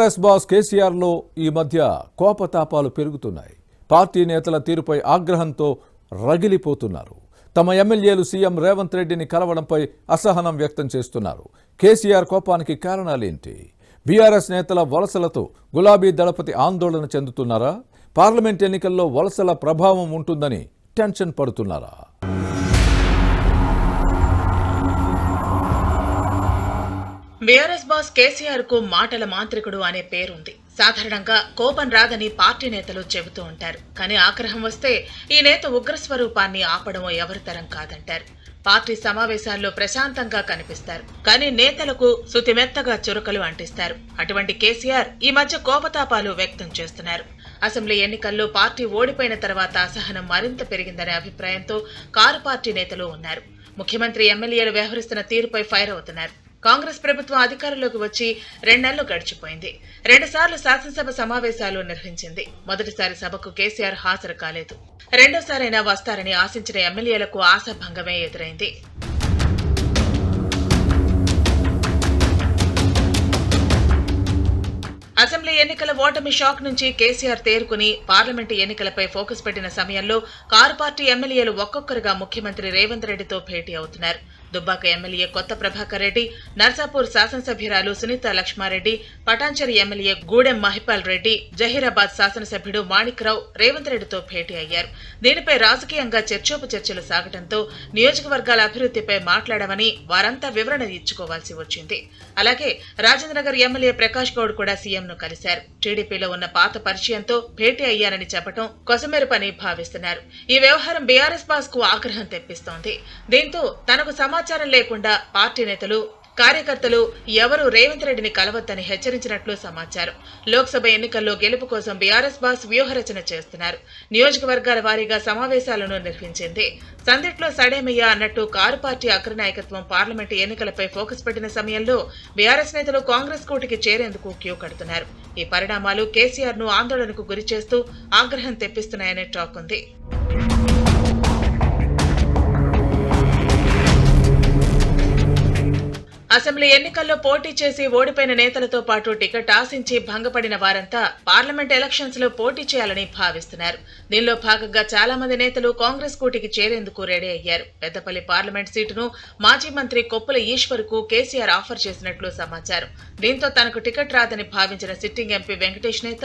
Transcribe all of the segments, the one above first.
Congress boss KCR లో ఈ మధ్య కోపతాపాలు పెరుగుతున్నాయి. పార్టీ నేతల తీరుపై ఆగ్రహంతో రగిలిపోతున్నారు. తమ ఎమ్మెల్యేలు సీఎం రేవంత్ రెడ్డిని కలవడంపై అసహనం వ్యక్తం చేస్తున్నారు. కేసీఆర్ కోపానికి కారణాలేంటి? బీఆర్ఎస్ నేతల వలసలతో గులాబీ దళపతి ఆందోళన చెందుతున్నారా? పార్లమెంట్ ఎన్నికల్లో వలసల ప్రభావం ఉంటుందని టెన్షన్ పడుతున్నారా? బీఆర్ఎస్ బాస్ కేసీఆర్ కు మాటల మాంత్రికుడు అనే పేరుంది. సాధారణంగా కోపం రాదని పార్టీ నేతలు చెబుతూ ఉంటారు. కానీ ఆగ్రహం వస్తే ఈ నేత ఉగ్రస్వరూపాన్ని ఆపడం ఎవరితరం కాదంటారు. పార్టీ సమావేశాల్లో ప్రశాంతంగా కనిపిస్తారు, కానీ నేతలకు శుతిమెత్తగా చురకలు అంటిస్తారు. అటువంటి కేసీఆర్ ఈ మధ్య కోపతాపాలు వ్యక్తం చేస్తున్నారు. అసెంబ్లీ ఎన్నికల్లో పార్టీ ఓడిపోయిన తర్వాత అసహనం మరింత పెరిగిందనే అభిప్రాయంతో కారు పార్టీ నేతలు ఉన్నారు. ముఖ్యమంత్రి ఎమ్మెల్యేలు వ్యవహరిస్తున్న తీరుపై ఫైర్ అవుతున్నారు. కాంగ్రెస్ ప్రభుత్వం అధికారంలోకి వచ్చి 2 నెలలు గడిచిపోయింది. 2 సార్లు శాసనసభ సమావేశాలు నిర్వహించింది. మొదటిసారి సభకు కేసీఆర్ హాజరు కాలేదు. రెండోసారైనా వస్తారని ఆశించిన ఎమ్మెల్యేలకు ఆశాభంగమే ఎదురైంది. అసెంబ్లీ ఎన్నికల ఓటమి షాక్ నుంచి కేసీఆర్ తేరుకుని పార్లమెంటు ఎన్నికలపై ఫోకస్ పెట్టిన సమయంలో కారు పార్టీ ఎమ్మెల్యేలు ఒక్కొక్కరుగా ముఖ్యమంత్రి రేవంత్ రెడ్డితో భేటీ అవుతున్నారు. దుబ్బాక ఎమ్మెల్యే కొత్త ప్రభాకర్ రెడ్డి, నర్సాపూర్ శాసనసభ్యురాలు సునీత లక్ష్మారెడ్డి, పటాన్చెరు ఎమ్మెల్యే గూడెం మహిపాల్ రెడ్డి, జహీరాబాద్ శాసనసభ్యుడు మాణిక్రావు రేవంత్ రెడ్డితో భేటీ అయ్యారు. దీనిపై రాజకీయంగా చర్చోపచర్చలు సాగడంతో నియోజకవర్గాల అభివృద్ధిపై మాట్లాడమని వారంతా వివరణ ఇచ్చుకోవాల్సి వచ్చింది. అలాగే రాజేంద్రనగర్ ఎమ్మెల్యే ప్రకాష్ గౌడ్ కూడా సీఎంను కలిశారు. టీడీపీలో ఉన్న పాత పరిచయంతో భేటీ అయ్యారని చెప్పడం కొసమెరుపని భావిస్తున్నారు. ఈ వ్యవహారం బీఆర్ఎస్ బాస్ కు ఆగ్రహం తెప్పిస్తోంది. దీంతో తనకు సమాచారం లేకుండా పార్టీ నేతలు, కార్యకర్తలు ఎవరూ రేవంత్ రెడ్డిని కలవద్దని హెచ్చరించినట్లు సమాచారం. లోక్సభ ఎన్నికల్లో గెలుపు కోసం బీఆర్ఎస్ బాస్ వ్యూహరచన చేస్తున్నారు. నియోజకవర్గాల వారీగా సమావేశాలను నిర్వహించింది. సందిట్లో సడేమయ్య అన్నట్టు కారు పార్టీ అగ్రనాయకత్వం పార్లమెంటు ఎన్నికలపై ఫోకస్ పెట్టిన సమయంలో బీఆర్ఎస్ నేతలు కాంగ్రెస్ కూటికి చేరేందుకు క్యూ కడుతున్నారు. ఈ పరిణామాలు కేసీఆర్ ను ఆందోళనకు గురిచేస్తూ ఆగ్రహం తెప్పిస్తున్నాయనే టాక్ ఉంది. అసెంబ్లీ ఎన్నికల్లో పోటీ చేసి ఓడిపోయిన నేతలతో పాటు టికెట్ ఆశించి భంగపడిన వారంతా పార్లమెంట్ ఎలక్షన్స్ లో పోటీ చేయాలని భావిస్తున్నారు. దీనిలో భాగంగా చాలా మంది నేతలు కాంగ్రెస్ కూటికి చేరేందుకు రెడీ అయ్యారు. పెద్దపల్లి పార్లమెంట్ సీటును మాజీ మంత్రి కొప్పుల ఈశ్వర్ కు కేసీఆర్ ఆఫర్ చేసినట్లు సమాచారం. దీంతో తనకు టికెట్ రాదని భావించిన సిట్టింగ్ ఎంపీ వెంకటేష్ నేత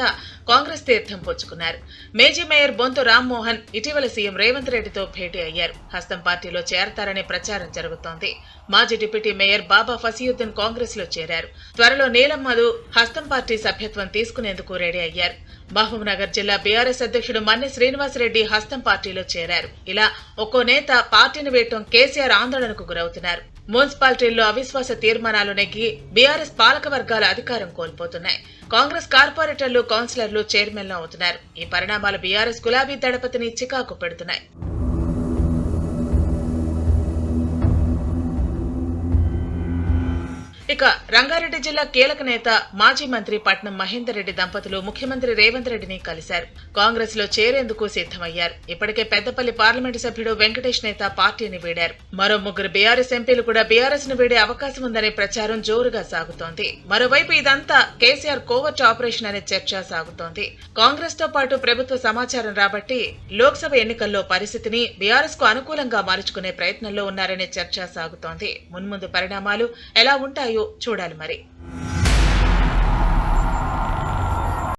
కాంగ్రెస్ తీర్థం పుచ్చుకున్నారు. మేజీ మేయర్ బొంతు రామ్మోహన్ ఇటీవల సీఎం రేవంత్ రెడ్డితో భేటీ అయ్యారు. హస్తం పార్టీలో చేరతారనే ప్రచారం జరుగుతోంది. మాజీ డిప్యూటీ మేయర్ బాబా ఫసీయుద్దీన్ కాంగ్రెస్ లో చేరారు. త్వరలో నీలం మధు హస్తం పార్టీ సభ్యత్వం తీసుకునేందుకు రెడీ అయ్యారు. మహబూబ్ నగర్ జిల్లా బీఆర్ఎస్ అధ్యక్షుడు మన్నె శ్రీనివాసరెడ్డి హస్తం పార్టీలో చేరారు. ఇలా ఒక్కో నేత పార్టీని వేయటం కేసీఆర్ ఆందోళనకు గురవుతున్నారు. మున్సిపాలిటీల్లో అవిశ్వాస తీర్మానాలు నెగ్గి బీఆర్ఎస్ పాలక వర్గాల అధికారం కోల్పోతున్నాయి. కాంగ్రెస్ కార్పొరేటర్లు, కౌన్సిలర్లు చైర్మన్లు అవుతున్నారు. ఈ పరిణామాలు బీఆర్ఎస్ గులాబీ దళపతిని చికాకు పెడుతున్నాయి. ఇక రంగారెడ్డి జిల్లా కీలక నేత మాజీ మంత్రి పట్నం మహేందర్ రెడ్డి దంపతులు ముఖ్యమంత్రి రేవంత్ రెడ్డిని కలిశారు. కాంగ్రెస్ లో చేరేందుకు సిద్ధమయ్యారు. ఇప్పటికే పెద్దపల్లి పార్లమెంటు సభ్యుడు వెంకటేష్ నేత పార్టీని వీడారు. మరో 3 బీఆర్ఎస్ ఎంపీలు కూడా బీఆర్ఎస్ ను వీడే అవకాశం ఉందనే ప్రచారం జోరుగా సాగుతోంది. మరోవైపు ఇదంతా కేసీఆర్ కోవర్ట్ ఆపరేషన్ అనే చర్చ సాగుతోంది. కాంగ్రెస్ తో పాటు ప్రభుత్వ సమాచారం రాబట్టి లోక్సభ ఎన్నికల్లో పరిస్థితిని బీఆర్ఎస్ కు అనుకూలంగా మార్చుకునే ప్రయత్నంలో ఉన్నారనే చర్చ సాగుతోంది. మున్ముందు పరిణామాలు ఎలా ఉంటాయో చూడాలి మరి.